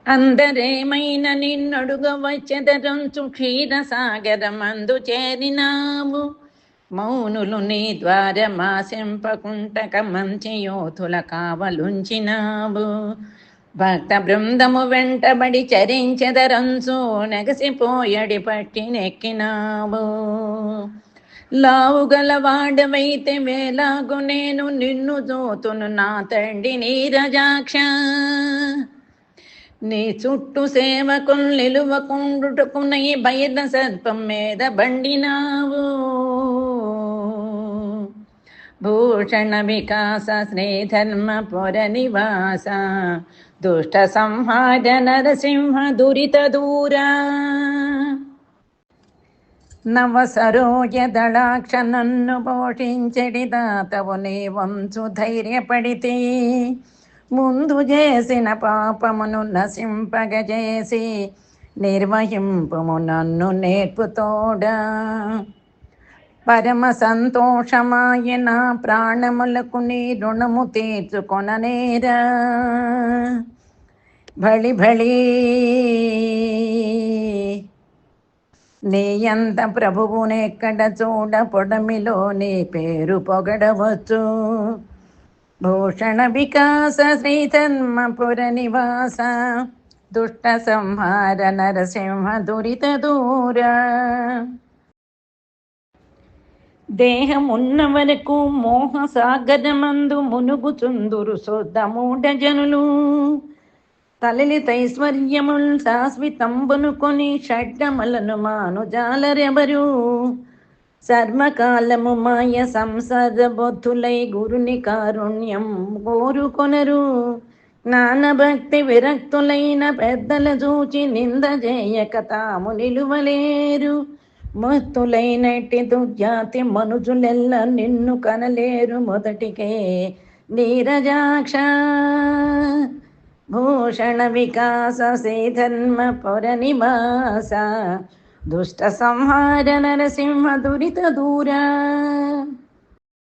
అందరేమైన నిన్నడుగ వచ్చెదరంచు క్షీరసాగరమందు చేరినావు. మౌనులు నీ ద్వారమాశింపకుంటక మంచి యోధుల కావలుంచినావు. భక్త బృందము వెంటబడి చరించెదరంచు నెగసిపోయడి పట్టి నెక్కినావు. లావుగల వాడవైతే వేలాగు నేను నిన్ను జోతును నా తండ్రి నీరజాక్ష. నీ చుట్టూ సేవకులు నిలువకుండుటకునై బయట సర్పం మీద బండినావు. భూషణ వికాస శ్రీధర్మ పుర నివాస దుష్ట సంహార నరసింహ దురిత దూరా. నవసరోజ దళాక్ష నన్ను పోషించెడి దాతవు నీ వంశు ధైర్యపడితే. ముందు చేసిన పాపమును నశింపగజేసి నిర్వహింపుము నన్ను నేర్పుతోడా. పరమ సంతోషమాయ నా ప్రాణములకు నీ రుణము తీర్చుకొననేరా. భళి భళీ నీ అంత ప్రభువునెక్కడ చూడ పొడమిలో నీ పేరు పొగడవచ్చు. భూషణ వికాస శ్రీధర్మపుర నివాస దుష్ట సంహార నరసింహ దురిత దూర. దేహమున్న వరకు మోహ సాగరమందు మునుగుచుందురు శుద్ధమూఢ జనులు. తలలితైశ్వర్యముల్ శాశ్వతంబునుకొని షడ్డమలను మానుజాలరెవరు. సర్వకాలము మాయ సంసార బొద్ధులై గురుని కారుణ్యం కోరుకొనరు. జ్ఞానభక్తి విరక్తులైన పెద్దల చూచి నింద చేయక తాము నిలువలేరు. మత్తులైనట్టి దుర్జాతి మనుజులెల్ల నిన్ను కనలేరు మొదటికే నీరజాక్ష. భూషణ వికాస శ్రీధర్మ పుర నివాస దుష్ట సంహార నరసింహ దురిత దూరా.